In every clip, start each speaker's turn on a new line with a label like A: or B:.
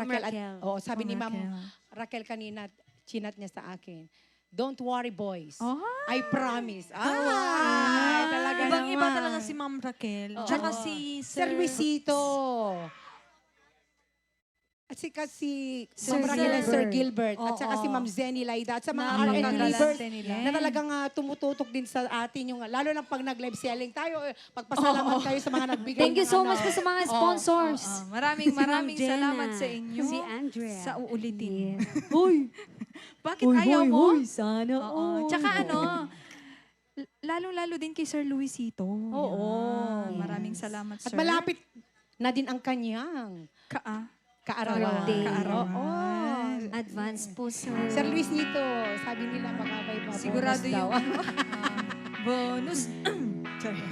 A: Raquel. Oo, sabi ni Ma'am
B: Raquel.
A: Raquel kanina, chinat niya sa akin. Don't worry, boys.
B: Oh.
A: I promise. Talaga
B: Ibang-iba
A: naman.
B: talaga si Ma'am Raquel.
A: Oo.
B: Tsaka si
A: Sir Luisito. At si Ma'am Raquel and Sir Gilbert. At saka si Ma'am Zenny Laida. At sa mga R&D
B: Napakagalante
A: leaders
B: nila.
A: na talagang tumututok din sa atin. Yung, lalo na pag nag-live selling tayo. Pagpasalamat kayo sa mga nagbigay.
C: Thank you
A: ng
C: so
A: ano.
C: much po sa mga sponsors.
B: Maraming
C: Jenna,
B: salamat sa inyo.
C: si Andrea.
B: Sa uulitin.
C: Hoy!
B: Bakit ayaw mo?
C: Sana
B: Oo. Tsaka lalong-lalo din kay Sir Luisito.
A: Oo.
B: Yan. Maraming salamat,
A: At
B: sir.
A: malapit na din ang kanyang kaarawan.
C: Birthday.
B: Kaarawan.
C: Advance po, sir.
A: Sir Luisito, sabi nila makabay pa.
B: Sigurado
A: bonus daw.
B: yung bonus. Sorry.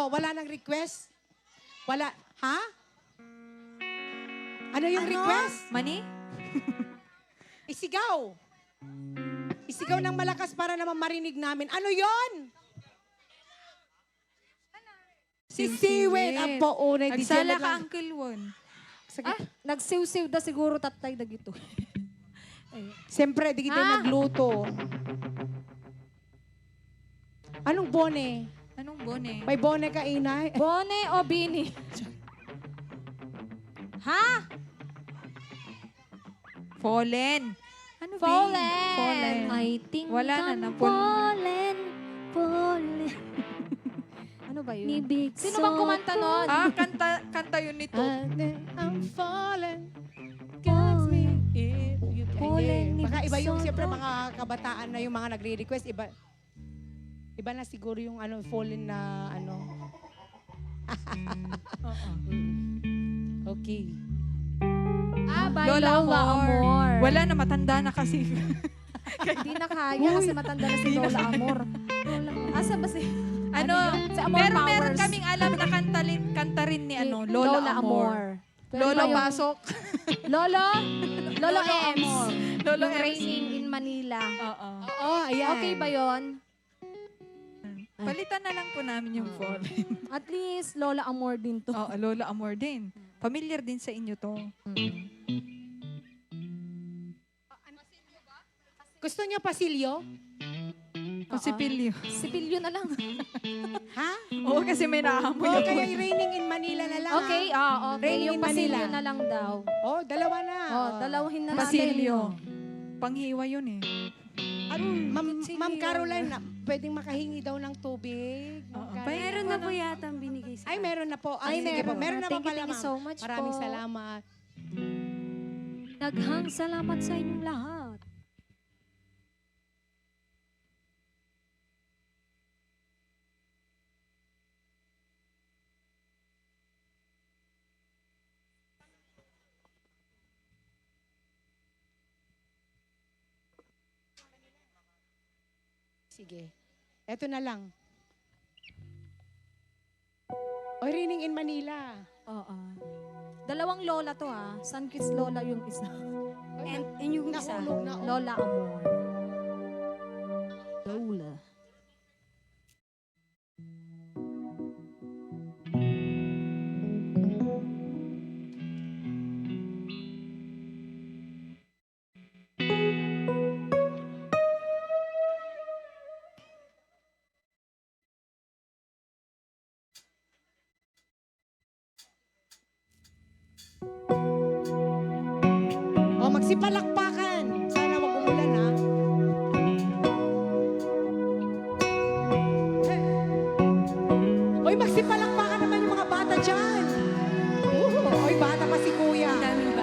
A: Wala nang request? Wala. Ha? Ano yung request?
B: Money?
A: Isigaw. Isigaw ng malakas para naman marinig namin. Ano yon? Si Siwit. Ang paunay.
B: Nagsala ka, Uncle Won.
C: Nagsiw-siw da siguro tatay da gito.
A: Siyempre, di kita nagluto. Anong bone?
B: Anong bone?
A: May bone ka, inay?
C: Bone o bini? Ha?
B: Fallen. Ano ba?
C: Fallen.
B: Fallen.
C: I think
B: Wala na,
C: I'm
B: napon-
C: fallen. Fallen. Ano ba yun?
D: Nibig
C: Sino bang kumanta nun?
B: Kanta yun nito.
A: I'm fallen. Guides me. If you can.
C: Fallen ni
A: Baka iba yung
C: Big
A: siyempre
C: Soto.
A: mga kabataan na yung mga nagre-request. Iba na siguro yung fallen na Okay.
C: By
B: Lola
C: Lola
B: Amor.
C: Amor.
B: Wala na, matanda na kasi.
C: Hindi na kaya kasi matanda na si Lola Amor. Asa ba si... Si Amor
B: Pero
C: Powers.
B: meron kaming alam na kanta rin ni Lola Amor.
C: Pero
B: Lolo
C: yung-
B: Pasok.
C: Lolo Ems.
B: Amor. Lolo
C: Yung
B: Ems.
C: Raining in Manila.
B: Oo.
A: Oo, ayan.
C: Okay ba yon?
B: Palitan na lang po namin yung Fallen.
C: At least Lola Amor din to.
B: Oo, Lola Amor din. Familiar din sa inyo to.
A: Gusto niyo pasilyo?
B: Pasipilyo.
C: Sipilyo na lang.
A: Ha?
B: Oo, kasi may naamoy
A: O
B: ako.
A: kaya raining in Manila na lang.
C: Okay, okay.
A: Raining
C: Yung
A: in Manila.
C: pasilyo na lang daw.
A: Dalawa na.
C: Dalawahin na natin.
B: Pasilyo. Panghiwa yun eh.
A: At Ma'am Caroline, pwedeng makahingi daw ng tubig. Ma'am Caroline.
D: Meron na po yata ang binigay sa
A: Ay, meron na po.
C: Ay,
A: Sige po.
C: meron.
A: Meron na po
C: Thank you,
A: pala,
C: thank you
A: ma'am.
C: so much
A: Maraming
C: po.
A: salamat.
C: Naghang salamat sa inyong lahat.
A: Sige. Eto na lang. Raining in Manila.
C: Oo. Dalawang lola to Sunkiss Lola yung isa.
D: And yung isa.
A: Nahulog na.
C: Lola Amor.
D: Lola.
A: Magsipalakpakan. Sana wag umulan, ha? Magsipalakpakan naman yung mga bata dyan. Bata pa si Kuya.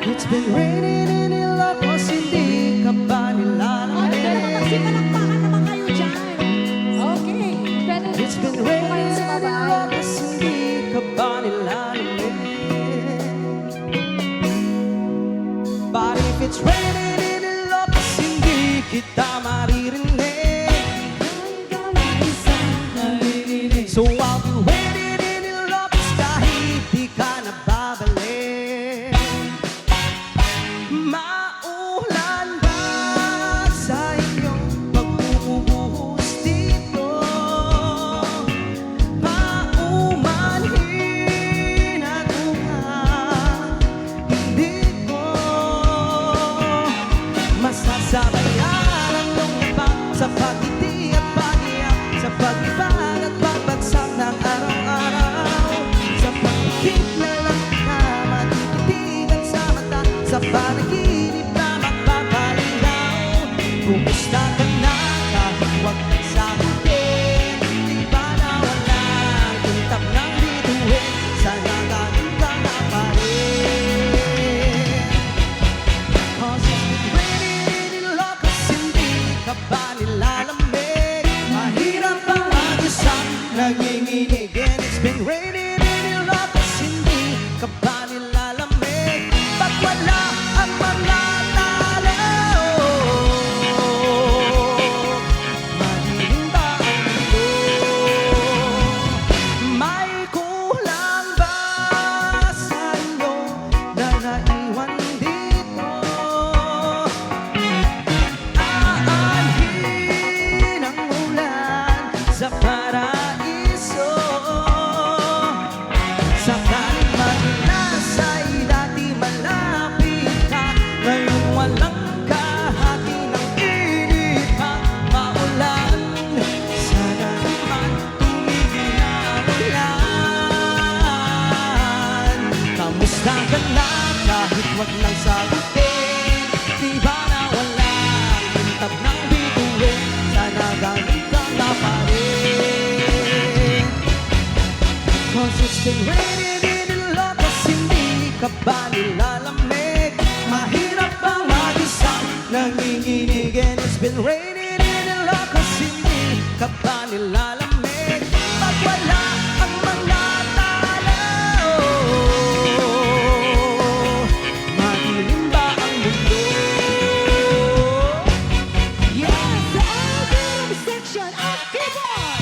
E: It's been raining in Ilocos, hindi ka ba nilalamig?
A: Magsipalakpakan naman kayo dyan. Okay.
C: Pero
E: It's been raining in Ilocos, hindi ka ba nilalamig? But if it's raining in Ilocos, hindi kita maririnig. So I'll be waiting in Ilocos kahit di ka na babalik. Maulan ba sa iyong pagbubuhos dito? Maulan been raining in Ilocos, hindi ka ba nilalamig? Pag wala ang mga talo, madilim ba ang mundo? May kulang ba sa inyo na naiwan dito? Aanhin ang ulan sa paraiso. Sakaling magnasa'y dati malapit ka, ngayon walang kahati ng init at maulan. Sana naman tumigil na ang ulan. Kamusta ka na kahit wag lang sagutin? Di ba na walang kintab ng bituin? Sana ganun ka nga pa rin. Cause it's been raining in Ilocos, hindi ka ba nilalamig? Mahirap bang mag-isang nanginginig? And it's been raining in Ilocos, hindi ka ba nilalamig? Pag wala ang mga talo, madilim ba ang mundo?
A: Yes, the album section of keyboard.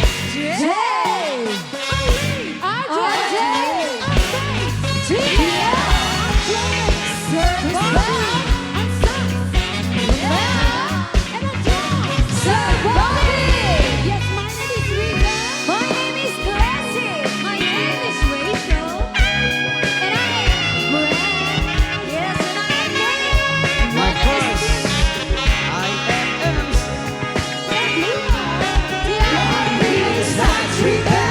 A: Yes, my name is Rita.
C: My name is Gracie.
D: My name is Rachel.
C: And I am Brad.
D: Yes, and I am Nene.
E: My course, I am MC. It's not Rita.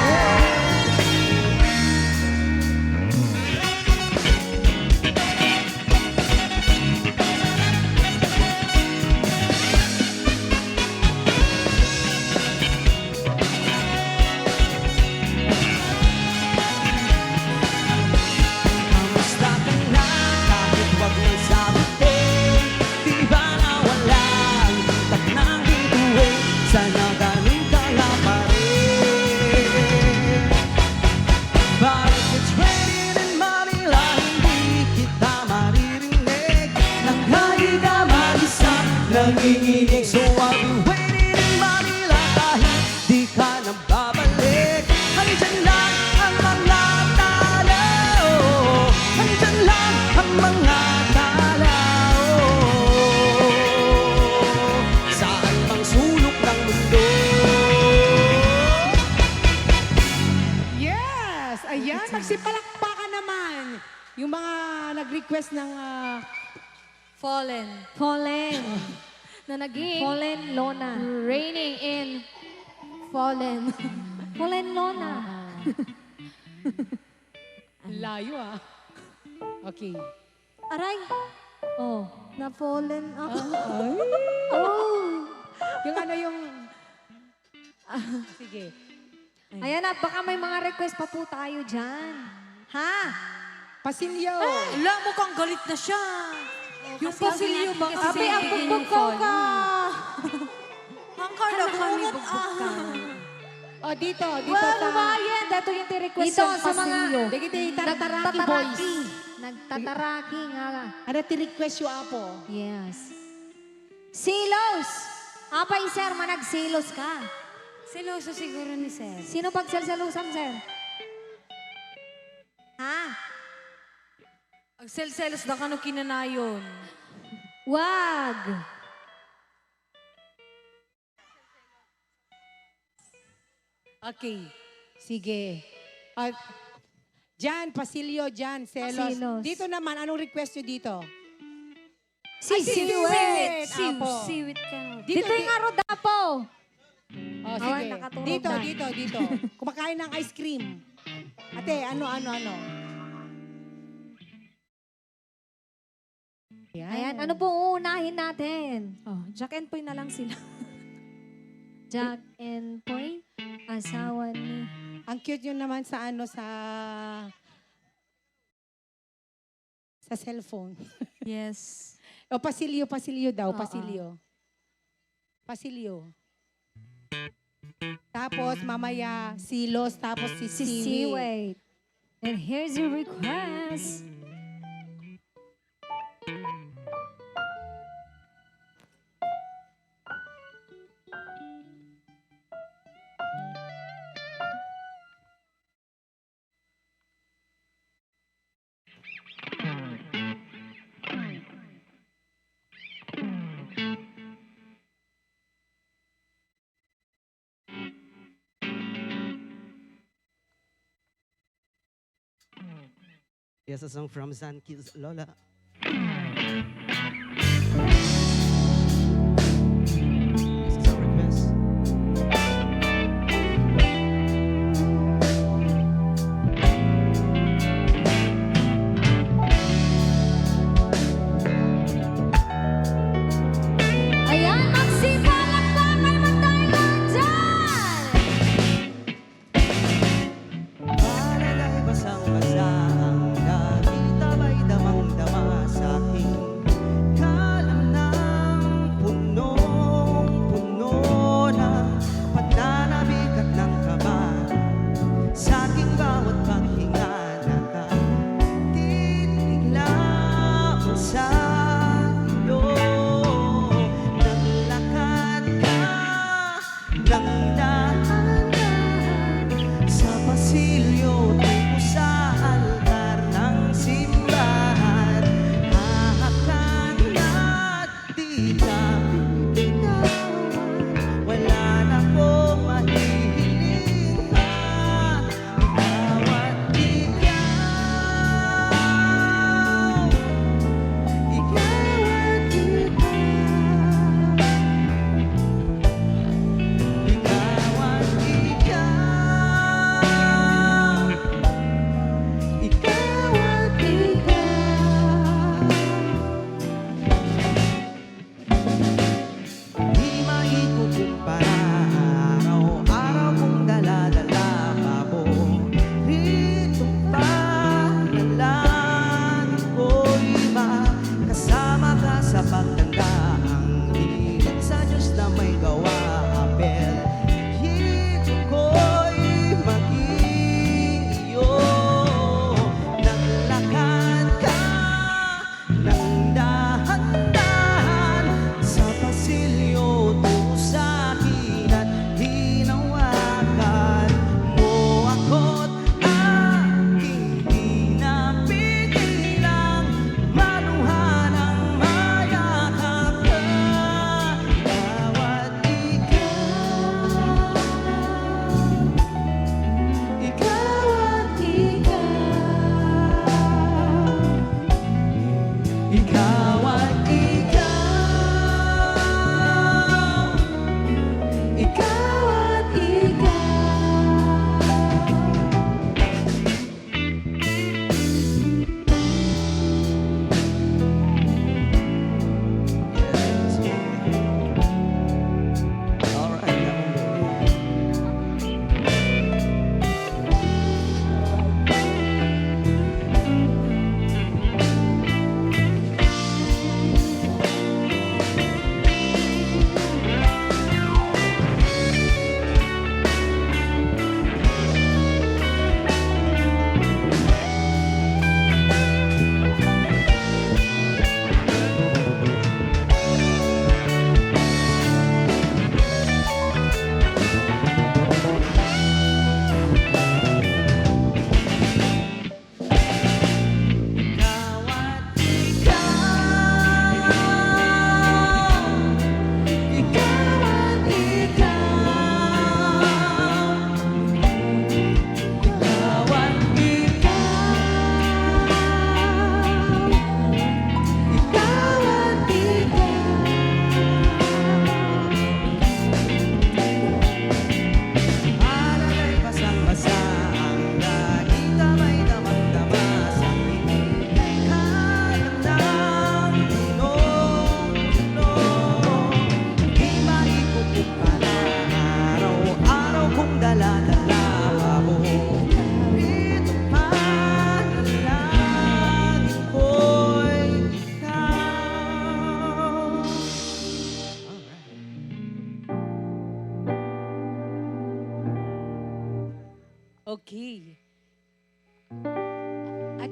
E: Kamusta ka na kahit wag lang sagutin? Di ba na walang kintab ng bituin? Sana ganun ka nga pa rin. Bakit it's raining in Manila, hindi kita maririnig? Nanghali ka mag-isa, nanginginig. So I'll be waiting in Manila kahit di ka na babalik. Nandyan lang ang mga talo, nandyan lang ang mga talo. Saan mang sulok ng mundo?
A: Yes! Ayan, magsipalakpakan naman. Yung mga nag-request ng
D: Fallen.
C: Na naging
B: Fallen Lona.
C: raining in Fallen.
B: Fallen Lona.
A: layo Okay.
C: Aray,
B: Oh.
C: na-fallen ako.
A: Yung ano yung... Sige.
B: Ayan na, baka may mga request pa po tayo dyan. Ha?
A: Pasilyo.
D: Wala, mukhang galit na siya. Yung pasilyo ba?
C: Abi, ang bugbog ka.
D: Hangkar na kami
A: O, dito
C: Well,
A: ta.
C: lumayan. Dato yung ti-request
B: Dito
C: yung
B: sa mga
C: pasilyo.
A: Dito yung Tartaraki boys.
B: Nagtataraki nga.
A: Ano ti-request yung apo?
B: Yes. Silos! Apay, sir, managsilos ka.
D: Seloso siguro ni Sir.
B: Sino pagselselusan, sir? Ha?
D: Ang sel-selos na kano kinanayon.
B: Wag!
A: Okay. Sige. Jan, Pasilyo, Jan, Selos.
B: Silos.
A: Dito naman, anong request nyo dito?
B: Siwit!
A: Apo.
D: Siwit ka na.
B: Dito yung arodapo.
A: Oh,
B: Ay,
A: sige.
B: nakatulog
A: Dito,
B: na.
A: dito. Kumakain ng ice cream. Ate, ano?
B: Ayan, ano pong uunahin natin?
C: Oh, Jack and Poy na lang sila.
B: Jack and Poy, asawa ni...
A: Ang cute yun naman sa cellphone.
C: Yes.
A: O, pasilyo daw,
B: Oo.
A: pasilyo. Pasilyo. Tapos mamaya Silos, tapos si
F: Si
A: Siwi.
F: Siway. And here's your request.
E: Yes, a song from Zanki's Lola. This is our request.
F: Ayan, magsipalakpakan naman tayo dyan!
E: Palagay basang-basang nakita ba'y damang-dama sa aking kalamnang punong-puno ng pananabik at ng kaba sa aking bawat paghinga nakatitig lamang sa iyo. Naglakad ka ng dahan-dahan sa pasilyo tungo sa altar ng simbahan. Hahakan at di ka bibitawan. Wala na akong mahihiling pa. Ikaw at ikaw. Ikaw at ikaw. Ikaw at ikaw.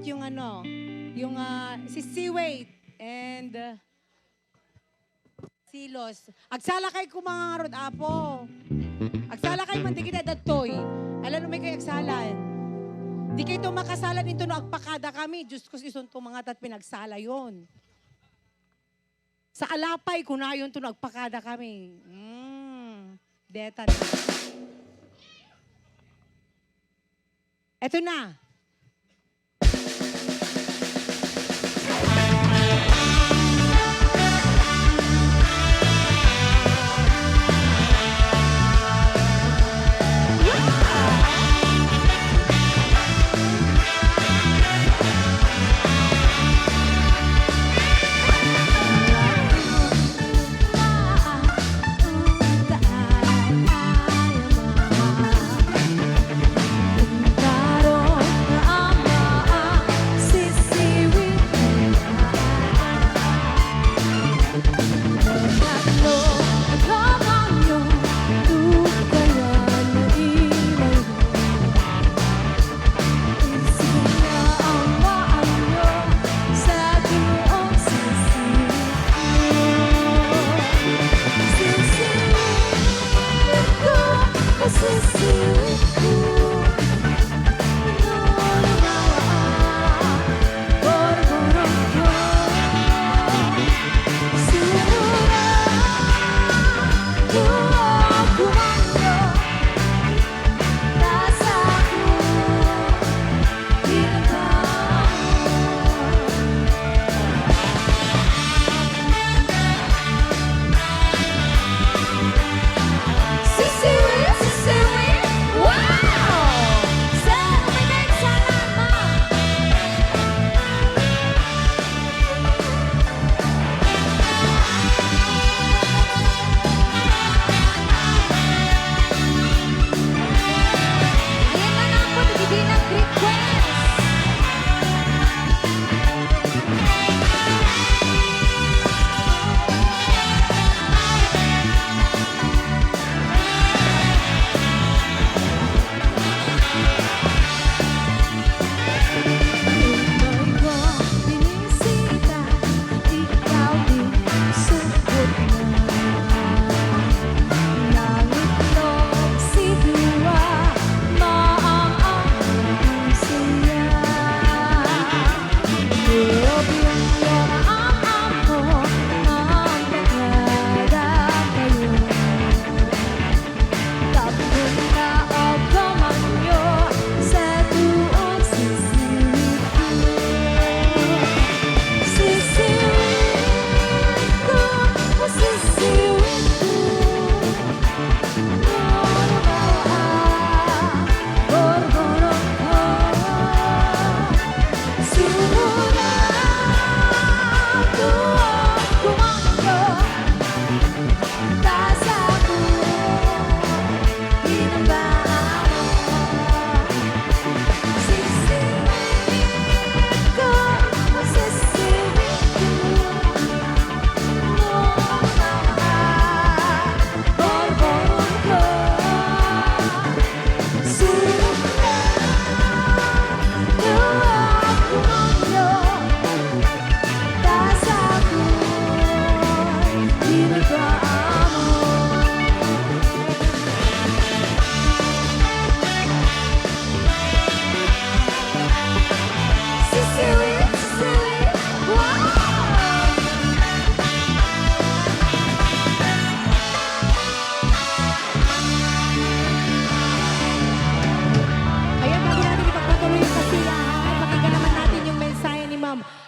A: Dapat yung ano, yung si Seaway and Silos. Agsala kay kumangarod, apo. Agsala kay mandigid datoy. Alam mo may kay agsalan. Di kayo ito makasalan ito no agpakada kami. Diyos ko isun mga tat pinagsala yon. Sa alapay, kunayon ito no agpakada kami. Deta na. Eto na.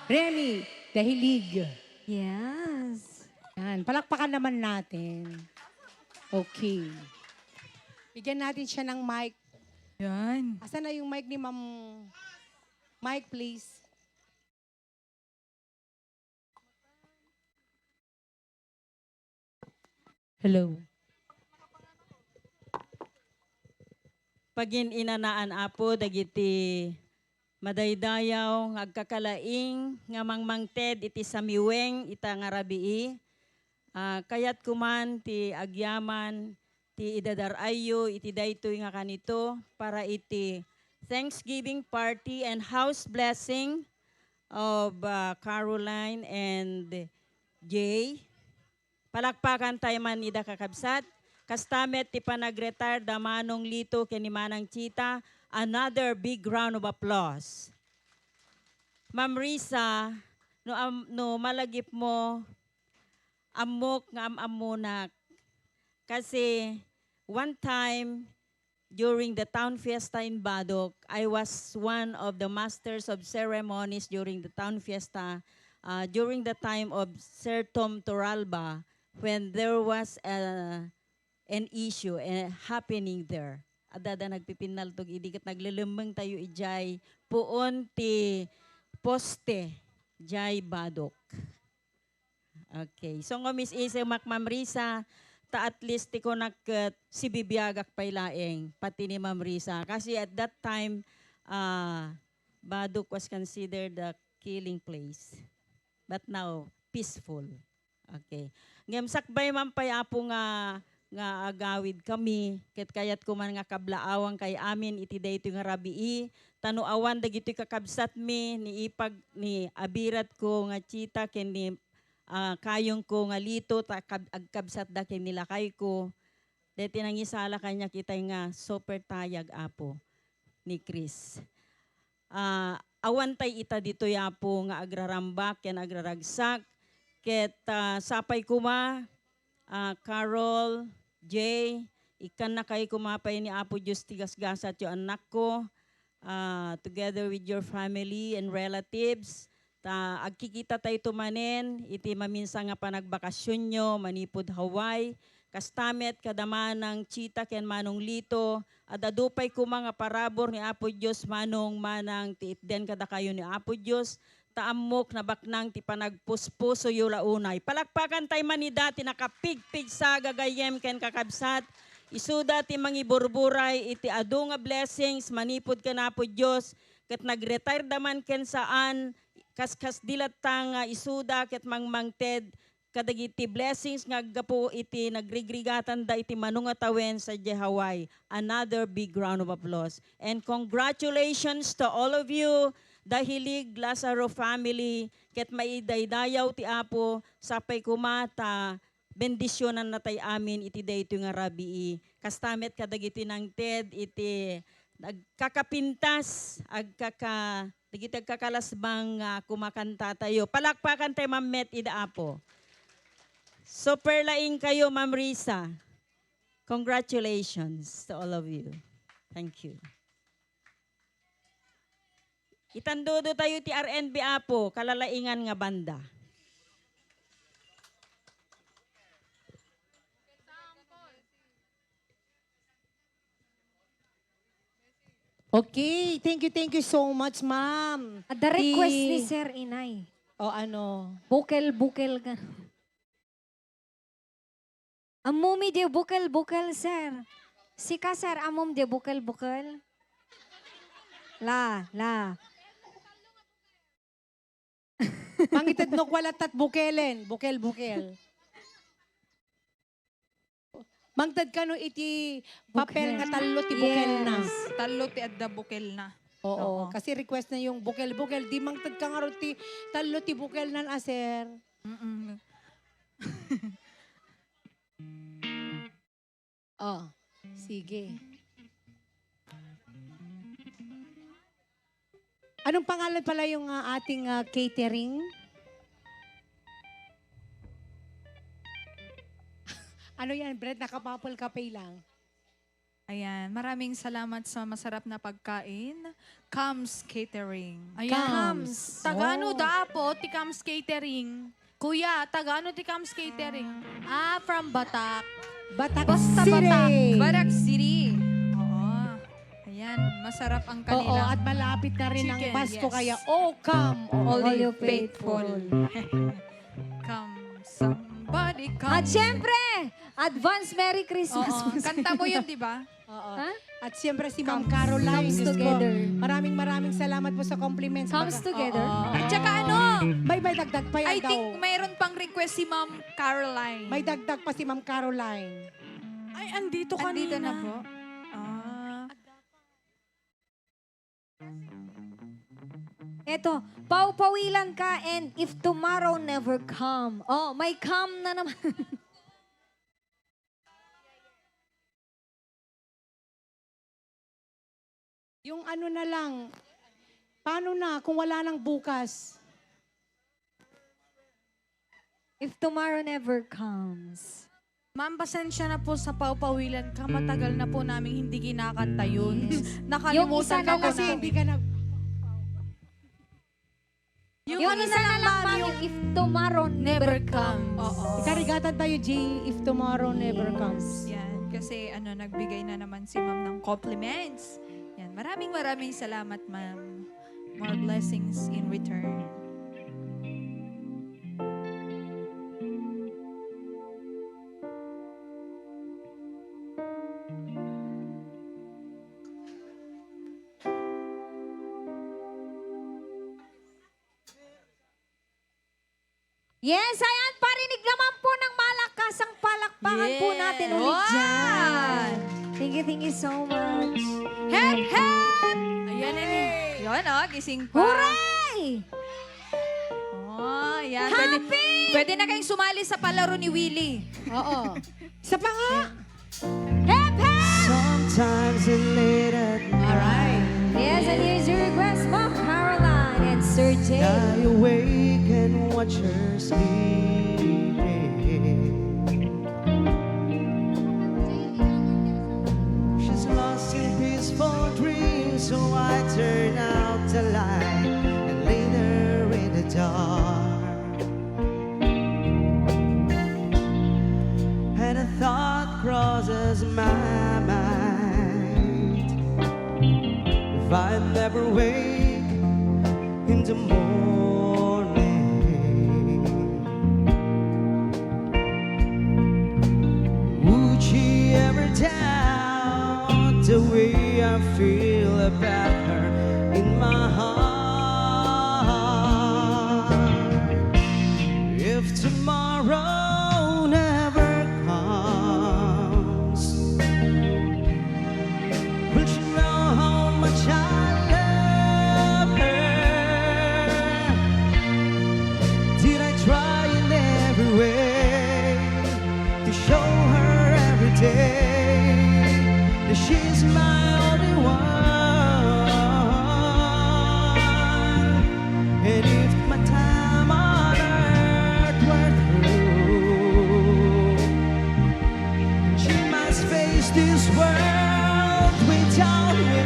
A: Remy, dahilig.
F: Yes.
A: Yan, palakpakan naman natin. Okay. Bigyan natin siya ng mic.
B: Yan.
A: Asan na yung mic ni Ma'am? Mic, please. Hello.
G: Pagin inanaan apo dagiti madaydayaw agkakalaing nga mangmangted iti samiweng ita nga rabii. Kayat kuman ti agyaman ti idadarayo iti daytoy nga kanito para iti Thanksgiving party and house blessing of Caroline and Jay. Palakpakan tayo man ida kakabsat. Kastamet ti panag-retire da Manong Lito kini Manang Chita. Another big round of applause. Ma'am Risa, no malagip mo, amok nga amunak. Kasi one time, during the town fiesta in Badok, I was one of the masters of ceremonies during the town fiesta, during the time of Sir Tom Toralba, when there was an issue happening there. Adada nagpipinal tog idikat naglilumeng tayo ijay puon ti poste jay Badok. Okay. So nga Miss Isa Ma'am Risa, ta at least ti ko si bibiyagak pailaeng pati ni Ma'am Risa. Kasi at that time, Badok was considered a killing place. But now, peaceful. Okay. Ngem sakbay man pay apo nga agawid kami, ket kayat ko man nga kablaawang kay amin iti daytoy nga rabii, tanuawan dagitoy kakabsat mi ni ipag ni abirat ko nga Chita ken ni kayong ko nga Lito agkabsat da ken nilakay ko. Deti nang isala kanya kitay nga super tayag apo ni Chris. Awan tay ita dito yapo nga agrarambak ken agraragsak ket sapay kuma Carol, Jay, ikan na kayo kumapay ni Apo Diyos tigasgasat yung anak ko, together with your family and relatives. Agkikita tayo tumanen, iti maminsa nga panagbakasyon nyo, manipod Hawaii, kastamet kadaman ng Chita ken Manong Lito, adadupay ko mga parabor ni Apo Diyos manong manang tiitden kada kayo ni Apo Diyos, taamok na baknang ti panagpuspuso yung launay. Palakpakan tayo manida, tinakapigpig sa gagayem ken kakabsat. Isuda ti mangiburburay, iti adu nga blessings, manipod ka na po Diyos. Ket nag-retire daman ken saan, kaskas dilatang isuda ket mangmangted. Kadagiti blessings nga gapo iti nagrigregatan da iti manungatawen sa Hawaii. Another big round of applause. And congratulations to all of you, dahilig Lazaro family, ket maidaydayaw ti Apo, sapay kumata, bendisyonan na tay amin iti dayto nga rabii. Kastamet kadagiti ng TED, iti nagkakapintas, dagiti agkakalasbang kumakanta tayo. Palakpakan tayo Ma'am Met ida Apo. Super laing kayo Ma'am Risa. Congratulations to all of you. Thank you. Itandudo tayo ti RNB Apo, kalalaingan nga banda.
A: Okay, thank you so much, ma'am.
F: At the request ni Sir Inay.
A: O ano?
F: Bukel ka. Amumi de bukel, sir. Sika, sir, amum de bukel. La.
A: Mangitid no kwalat at bukelen. Bukel. Mangtad ka no iti papel
F: Bukel.
A: nga talo ti bukel na.
F: Yes.
B: Talo ti adda bukel na.
A: Oo, kasi request na yung bukel. Di mangtad ka nga ro ti talo ti bukel nan aser. Oh, sige. Anong pangalan pala yung ating catering? Ano yan, Brett? Nakapapol kape lang.
B: Ayan, maraming salamat sa masarap na pagkain. Comes Catering.
A: Comes.
C: Tagano da po, ti Kams Catering. Kuya, tagano ti Kams Catering? From Batak.
A: Batak
C: Basta
A: City.
C: Batak.
B: Barak City. Oo. Ayan, masarap ang
A: Oo,
B: kanilang
A: at malapit na rin ang
B: chicken,
A: Pasko,
B: yes.
A: kaya come,
B: all
F: all
B: you
F: you
B: faithful. Come, somebody come.
F: At syempre, advance Merry Christmas.
B: Oo, kanta mo yun, di ba?
A: Oo.
F: Ha?
A: At siyempre si Ma'am Caroline.
F: Comes
A: Diyos ko,
F: together.
A: maraming salamat po sa compliments.
F: Comes together.
B: At saka ano,
A: May dagdag pa yan
B: I
A: daw.
B: think mayroon pang request si Ma'am Caroline.
A: May dagdag pa si Ma'am Caroline.
C: Ay, andito kanina.
B: Andito na po.
F: Eto, paupawilan ka and if tomorrow never come. Oh, may come na naman.
A: Yung ano na lang, paano na kung wala nang bukas?
F: If tomorrow never comes.
B: Ma'am, pasensya na po sa paupawilan ka. Matagal na po namin hindi kinakanta yun. Nakalimutan
F: isa
B: na
F: na
B: po
F: lang
A: Kasi
B: namin.
A: hindi ka na...
F: Yung isa na lang, ma'am, yung if tomorrow never comes.
B: Oo.
A: Ikarigatan tayo, G, if tomorrow never comes.
B: Yan, kasi nagbigay na naman si ma'am ng compliments. Yan, maraming salamat, ma'am. More blessings in return.
F: Yes, ayan, parinig naman po ng malakasang palakpakan po natin ulit
B: Wow!
F: dyan. Thank you so much.
B: Hep, hep! Ayan, yun, gising pa.
F: Hooray!
B: Oh, yan. Pwede na kayong sumali sa palaro ni Willie.
A: Oo. Isa pa nga.
F: Hep, hep!
E: Sometimes it's late at
A: Alright.
F: Yes, and here's your request, Ma'am Caroline and Sir Jay.
E: I awake and watch her sleeping. She's lost in peaceful dreams, so I turn out the light and lay there in the dark. And a thought crosses my mind: if I never wake in the morning, would she ever doubt the way I feel about her in my heart? If tomorrow never comes, will she know how much I love her? Did I try in every way to show her every day that she's my only one? And if my time on earth were through, and she must face this world without me,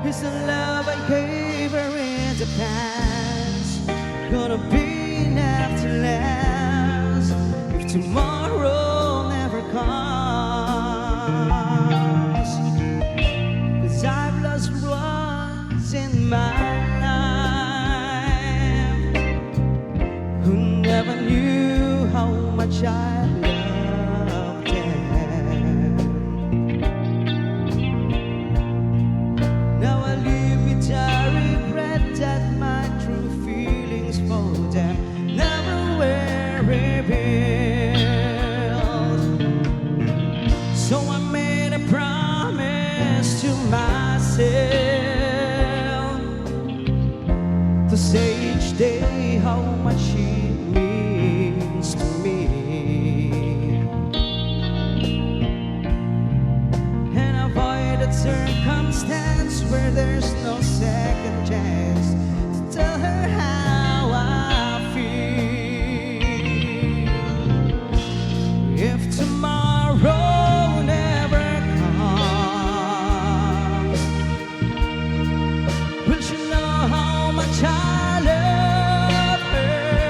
E: is the love I gave her in the past gonna be enough to last if tomorrow never comes? 'Cause I've lost ones in my life who never knew how much I loved them. Now I live with the regret that my true feelings for them never were revealed. So I made a promise to myself to say each day how much she means to me, and avoid a circumstance where there's no second chance to tell her how I feel. If tomorrow never comes, will she know how much I love her?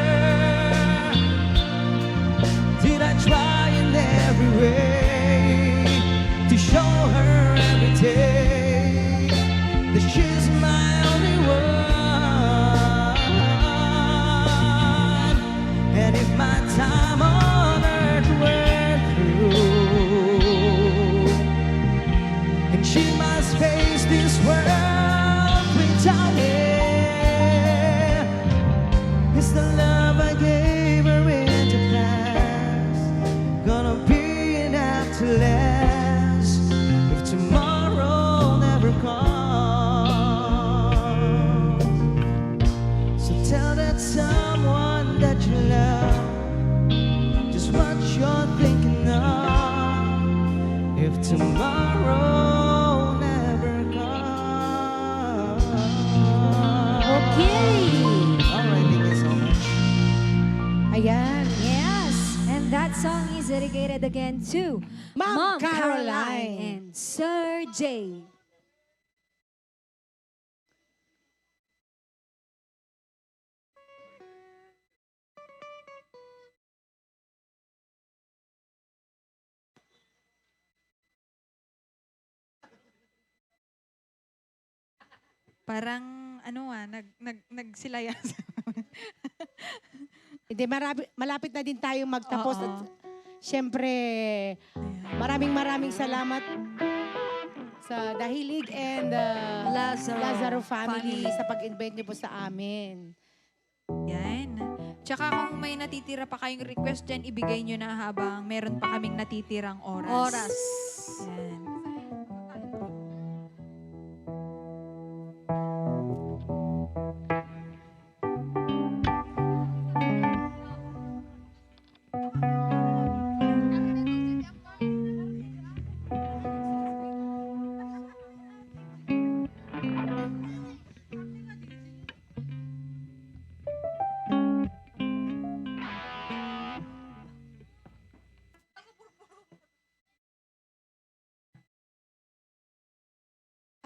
F: dedicated again to
A: Ma'am
F: Caroline
A: Caroline.
F: and Sir J.
B: Parang, nagsilayan.
A: Hindi, malapit na din tayo magtapos.
B: Oo.
A: At syempre, maraming salamat sa Dahilig and Lazaro family sa pag-invite niyo po sa amin.
B: Yan. Tsaka kung may natitira pa kayong request dyan, ibigay nyo na habang meron pa kaming natitirang oras. Yan.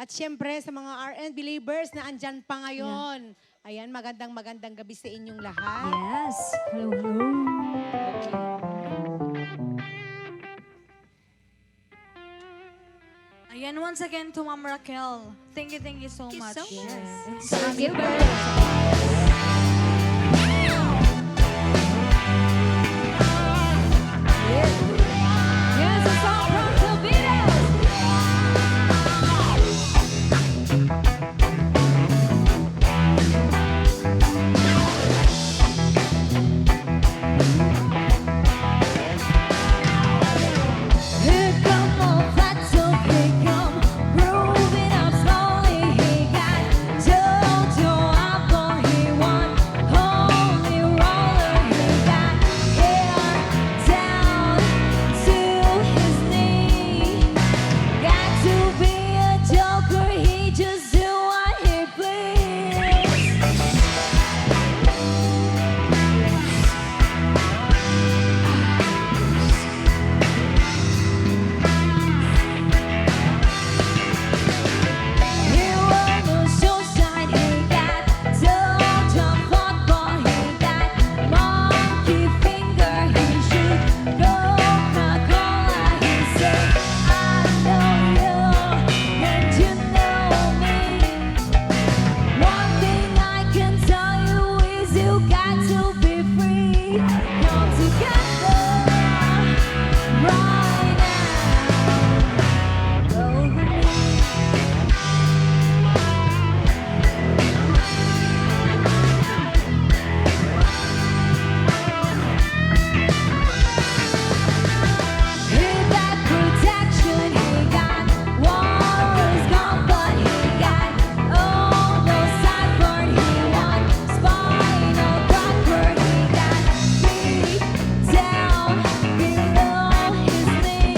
A: At syempre, sa mga RN believers na andyan pa ngayon. Ayan, magandang gabi sa inyong lahat.
F: Yes. Hello, hello.
C: Ayan, once again to Ma'am Raquel. Thank you so much.
F: Yes. Happy birthday. Yes, a song from the Beatles. Here come all that's okay, come moving up slowly. He got Jojo apple, he won holy roller. He got hair down to his knee. Got to be a joker, he just do what he please. He won the showside, he got Jojo football, he got monkey finger, he shoot Coca-Cola, he say, I know you and you know me. One thing I can tell you is you got to be free. Come together right now. Over me. He got protection, he got Walrus gone, but he got almost sideboard. He won spinal backward. He got beat down below his knee.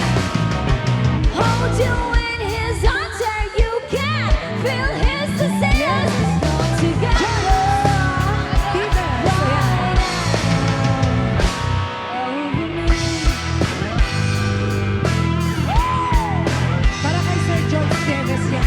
F: Hold you in his arms where you can feel his disease. Come together right now. Over me.
A: Para kay Sir George Teves yan.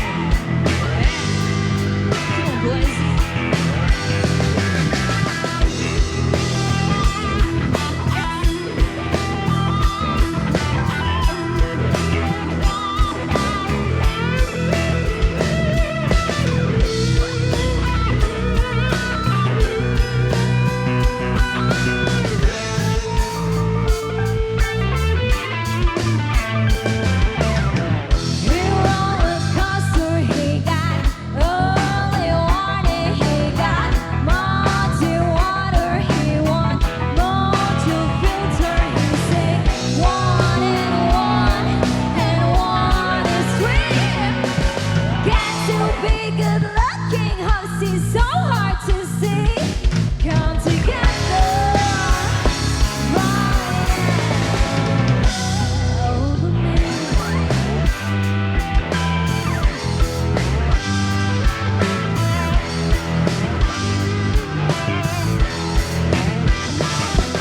F: He roller coaster, he got early warning, he got multi water, he won multi filter. He say one and one is three. Got to be good looking, host is so hard to see. Come together right now. Over me.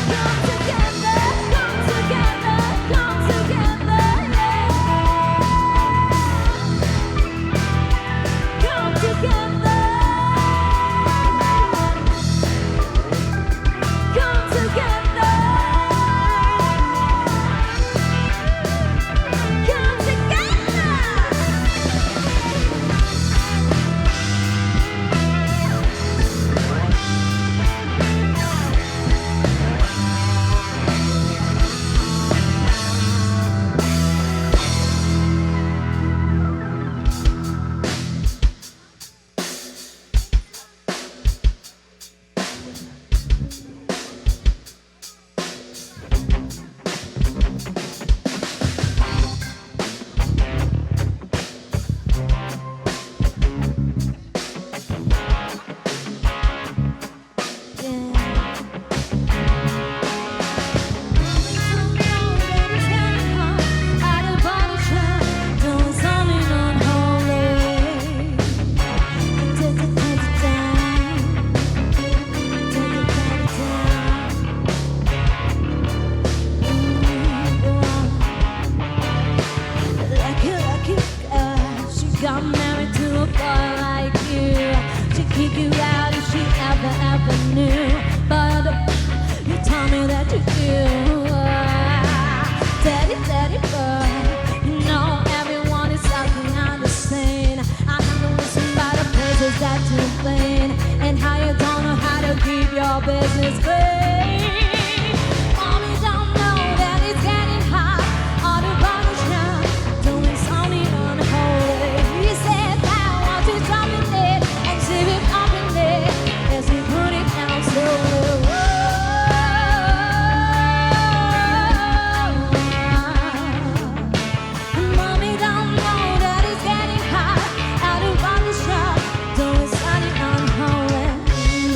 F: Come together got to clean, and how you don't know how to keep your business clean. Mommy don't know that it's getting hot on the bottle shop, doing something unholy. He said that once he's dropping it and see it up in it as he put it down slowly. Mommy don't know that it's getting hot out of bottle shop, doing something unholy.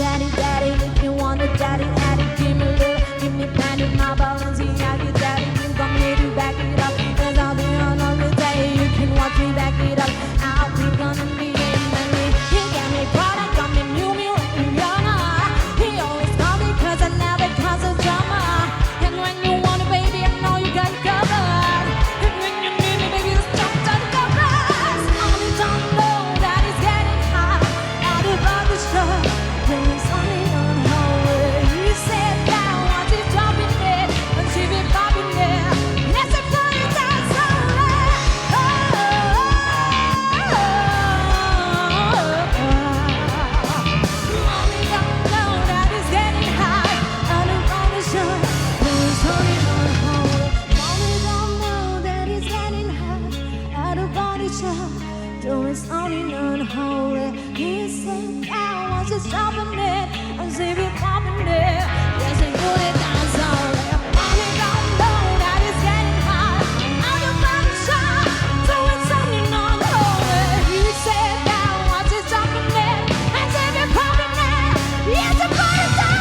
F: Daddy, daddy, if you want a daddy, daddy, give me love, give me panty, my Balenciaga, daddy, you gon' need to back it up, 'cause I'll be on every day, you can watch me back it up, I'll be gonna be in the lead. He got me product, got me new, me like you younger. He always call me 'cause I never cause a drama, and when you want it, baby, I know you got it covered, and when you need me, baby, just jump to the covers. Only don't know that it's getting hot out of the shop, doing something unholy. He said that once he's dropping it, and she be popping it. Yes, I'm putting that slowly. Mommy don't know that it's getting hot out of the shop, doing something unholy. Mommy don't know that it's getting hot out of the shop, doing something unholy. He said that once it's dropping it, and she be popping it. Yes, and put it down slowly. Mommy don't know that it's getting hot out of the shop, doing something unholy. He said that once it's dropping it, and she be popping it. Yes, and put it down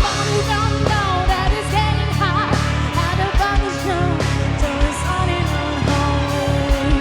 F: Mommy don't know that it's getting hot out of the shop, doing something unholy.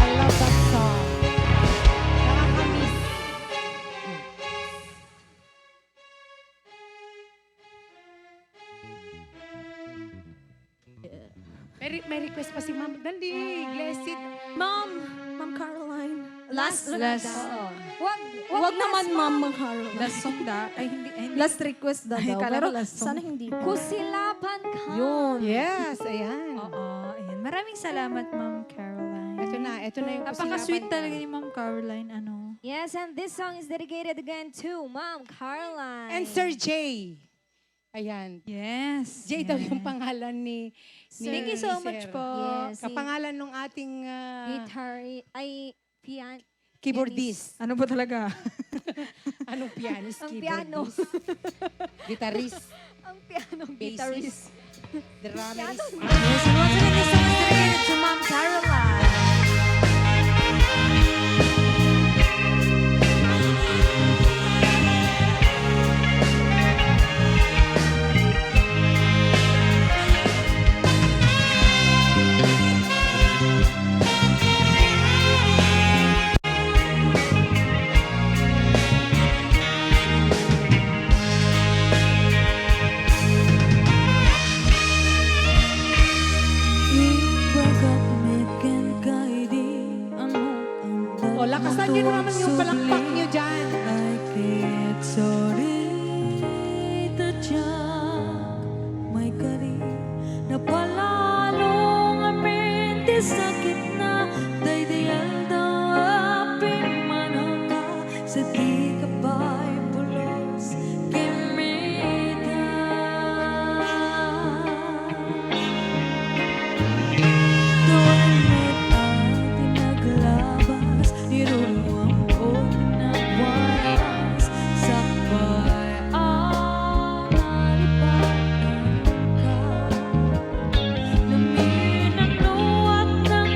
A: I love that song. Nakakamiss. May request pa si Ma'am. Dali, blessed.
C: Ma'am Caroline.
B: Last.
C: Wag naman Ma'am Caroline.
B: Last song da. Ay, hindi.
C: Last request daw.
B: Kala
C: Pero
B: ko last song.
C: sana hindi po.
F: Kusilapan ka.
C: Yun.
A: Yes, ayan.
B: Oo, ayan. Maraming salamat, Ma'am Caroline.
A: Ito na yung
B: Napaka-sweet
A: kusilapan
B: talaga
A: niya.
B: ni Ma'am Caroline. Ano?
F: Yes, and this song is dedicated again to Ma'am Caroline.
A: And Sir Jay. Ayan.
B: Yes.
A: Jay daw yung pangalan ni
B: Thank you so
A: Sir.
B: much po.
F: Yes,
A: Kapangalan nung ating
F: guitar, ay, piano.
A: keyboardist.
B: Ano ba talaga?
A: Anong pianist?
F: Ang piano.
A: Keyboardist? Guitarist?
F: Ang piano
A: Bassist?
F: guitarist.
A: Drummerist?
D: Yes, and once again, this song is dedicated to Ma'am Caroline.
A: O, lakasan nyo na naman yung palakpak nyo dyan.
E: I can't sorry tadyak may kari na palalong amin di sakit na daydayal daw aping manaka sa di ka ba'y pulos kimita doon at naglabas niruruang ko tinagwaras sakbay ang nalipatan ka luminanuwag ng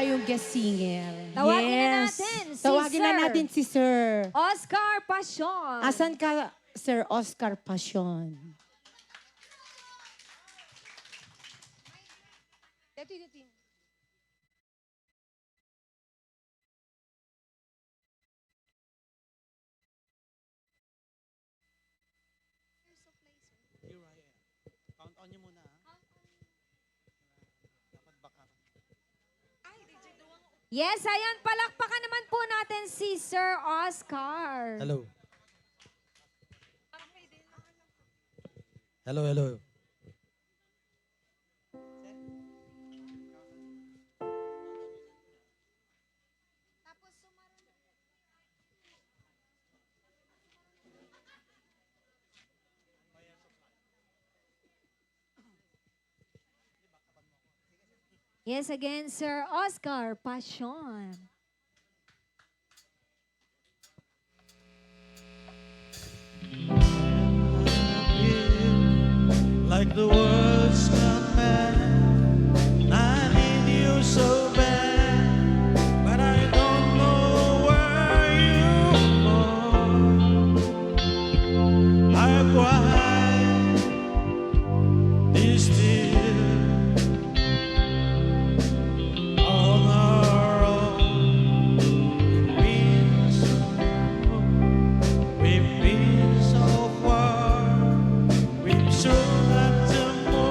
A: tayong guest singer.
F: Tawagin na natin si
A: Tawagin na
F: Sir.
A: natin si Sir.
F: Oscar Pasion.
A: Asan ka, Sir Oscar Pasion?
E: Count on nyo muna. Dapat baka.
F: Yes, ayan, palakpakan naman po natin si Sir Oscar.
E: Hello. Hello, hello.
F: Yes, again, Sir Oscar Pasion.
H: Like the world's not mad, I need you so bad, but I don't know where you've gone. I cried these tears on our own. We've been so far, we've so got to move.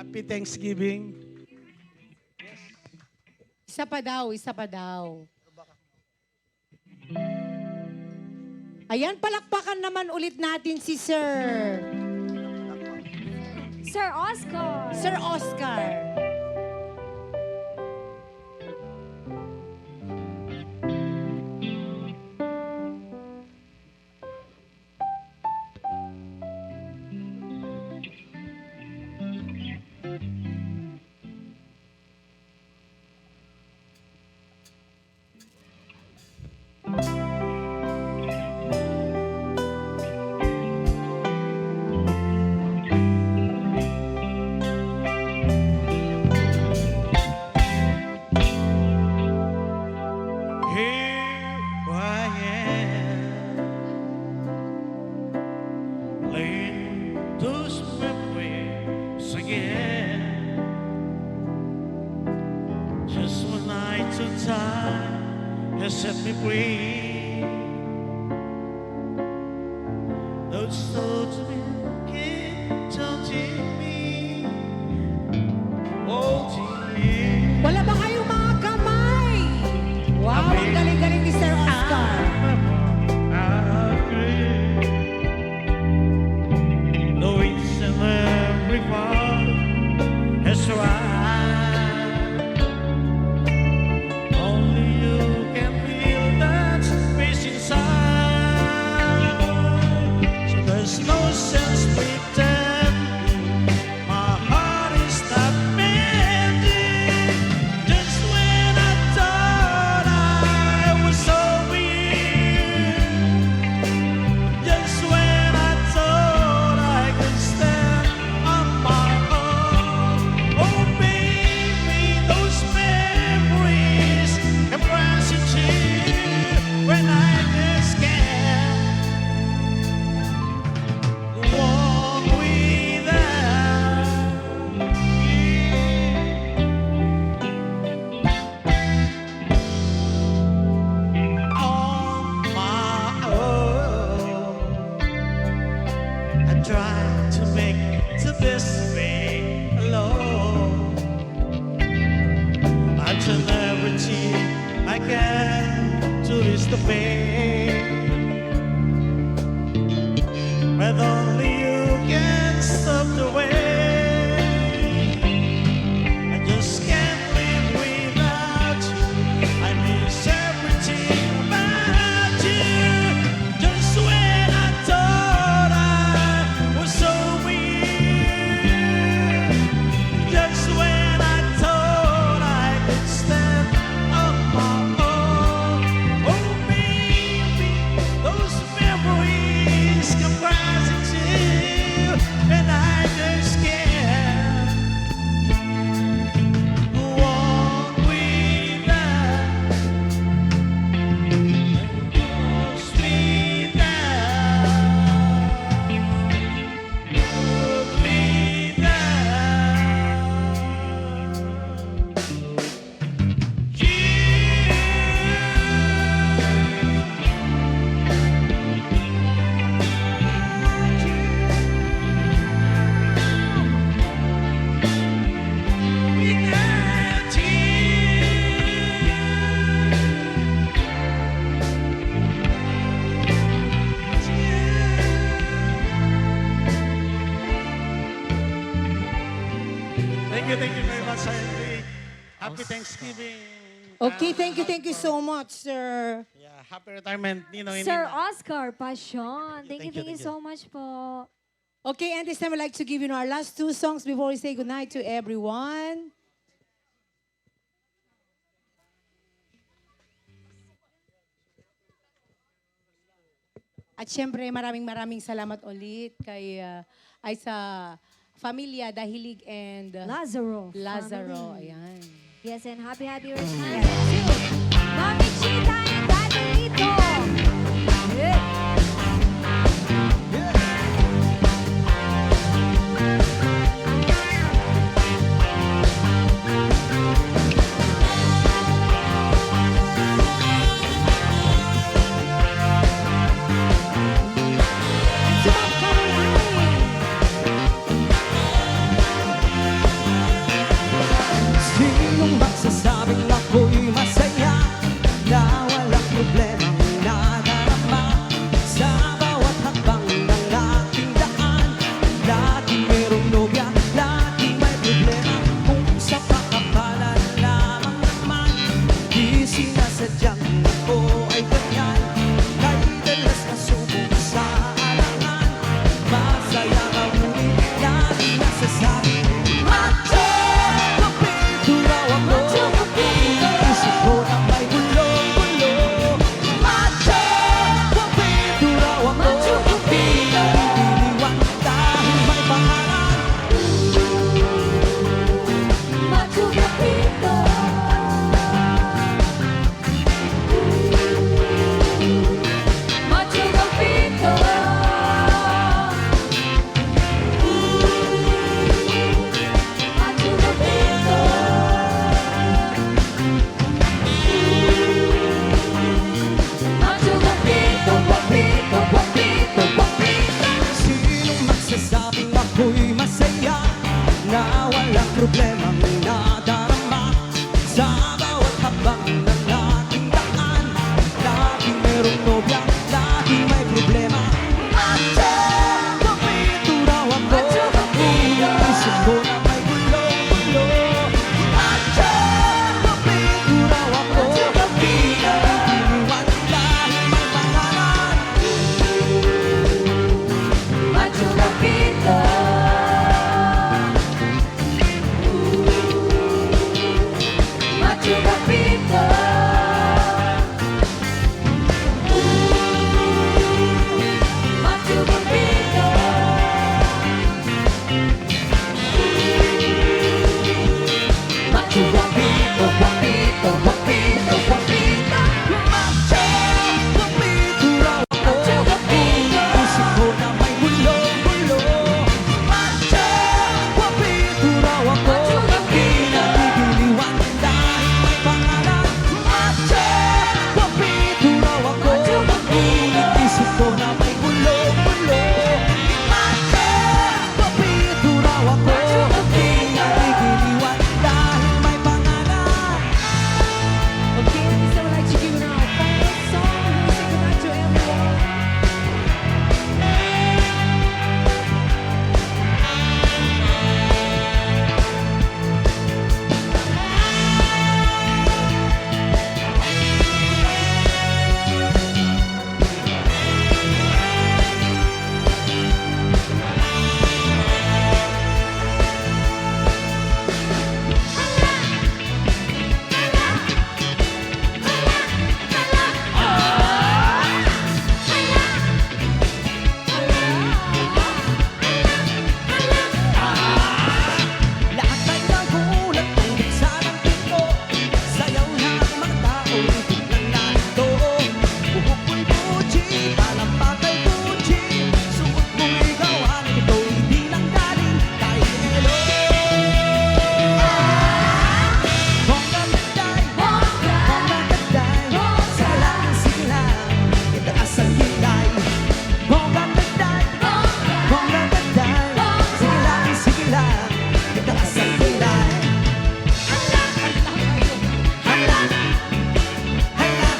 H: Happy Thanksgiving.
A: Isa pa daw, isa pa daw. Ayan, palakpakan naman ulit natin si Sir.
F: Sir Oscar.
A: Sir Oscar.
H: Here I am, laying those memories again. Just one night of time has set me free. Those thoughts keep taunting me, holding me.
A: Wala ba kayong mga kamay? Wow, ang galing-galing ni Sir Oscar.
H: Just when I thought I could stand on my own, oh baby, those memories come crashing to when I just can't go on without you on my own. I tried to make to this way alone. I turn everything I can to reach the pain. But only you can stop the way. I just can't live without you. I miss everything about you. Just when I thought I was so weak, just when I thought I could stand on my own, oh baby, those memories come rising to you, and I just can't go on without. Lost without Thank you very much, Henry. Happy Thanksgiving.
A: Okay, thank you so much, sir.
H: Yeah, happy retirement, Nino and
F: Sir
H: Nina.
F: Oscar Passion. Thank you
H: thank you.
F: so much po.
A: Okay, and this time I'd like to give you our last two songs before we say goodnight to everyone. At syempre, maraming salamat ulit kay ay sa Familia Dahilig and
F: Lazaro.
A: Lazaro.
F: family.
A: Ayan.
F: Yes, and happy retirement to Mami Chita and Daddy Lito. Yeah.
E: problemang nadarama sa bawat habang ng ating daan. Laging merong nobya, laging may problema. Macho, papito raw ako. Isip ko na may gulo-gulo. Macho, papito raw ako. Di nagdiriwan dahil may pangalan.
F: Macho Papito. Macho Papito. Macho Papito. Macho Papito, Papito, Papito, Papito.
E: Macho, papito raw ako. Isip ko na may gulo-gulo. Macho, papito raw ako. Di nagdiriwan dahil may pangalan. Macho, papito raw ako. Ngunit isip ko na may gulo-gulo. Macho, papito raw ako. Di nagdiriwan dahil may pangalan.
A: Okay, so I'd like to give you our final song. Music goodbye to everyone.
E: Lahat ay nagulat nung buksan ang pinto. Sayaw na ang mga tao, biglang narito. Buhok mo'y Gucci, talampag ay Gucci. Suot mo'y gawan, ito'y di lang galing kay Elo. Bongga Menday, Bongga Menday, sige lang, itaas ang kilay. Bongga Menday, Bongga Menday, sige lang, itaas ang kilay. Hala, hala,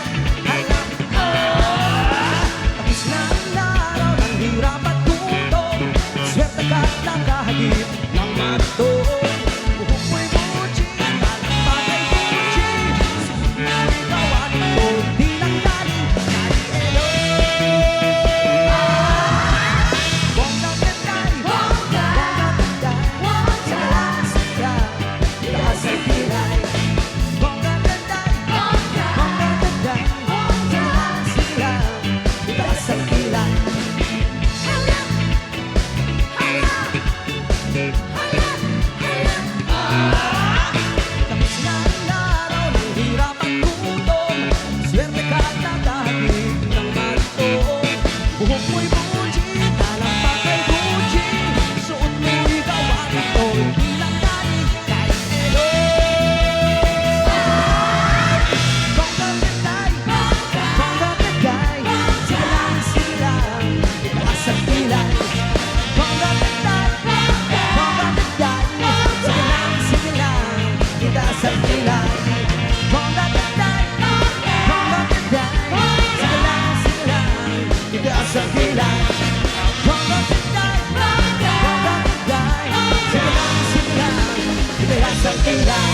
E: tapos na ang araw ng hirap at gutom. Swerte ka't nakahagip ng mato. Buhok mo'y Gucci, talampag ay Gucci. Suot mo'y gawan, ito'y di lang galing kay Elo. Bongga Menday, Bongga Menday, sige lang, itaas ang kilay. Bongga Menday, Bongga Menday, sige lang, itaas ang kilay. Tapos na ang araw ng hirap at gutom. Swerte ka't nakahagip ng mato. Buhok mo'y Gucci, talampag ay Gucci. Suot mo'y gawan, ito'y di lang galing kay Elo. Bongga Menday, Bongga Menday, sige lang, itaas ang kilay. Bongga Menday, Bongga Menday, sige lang, itaas ang kilay. Bongga Menday, Bongga Menday, sige lang, itaas ang kilay. Bongga Menday, Bongga Menday, sige lang, itaas ang kilay.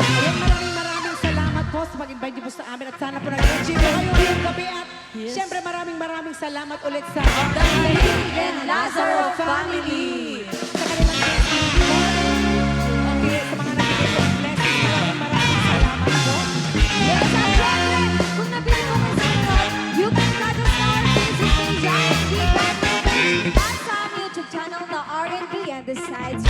A: Ayan, maraming salamat po sa pag-invite niyo po sa amin at sana po nag-enjoy po kayo ngayong gabi at syempre maraming salamat ulit sa The
F: and Lazaro family.
A: Sa kanilang okay, sa mga nagbibigay ng blessings, maraming salamat po.
F: Yes, at syempre, kung nabili mo ng sunod, you can catch us on our Facebook page at the Facebook page. That's our YouTube channel, the R&B and the Sides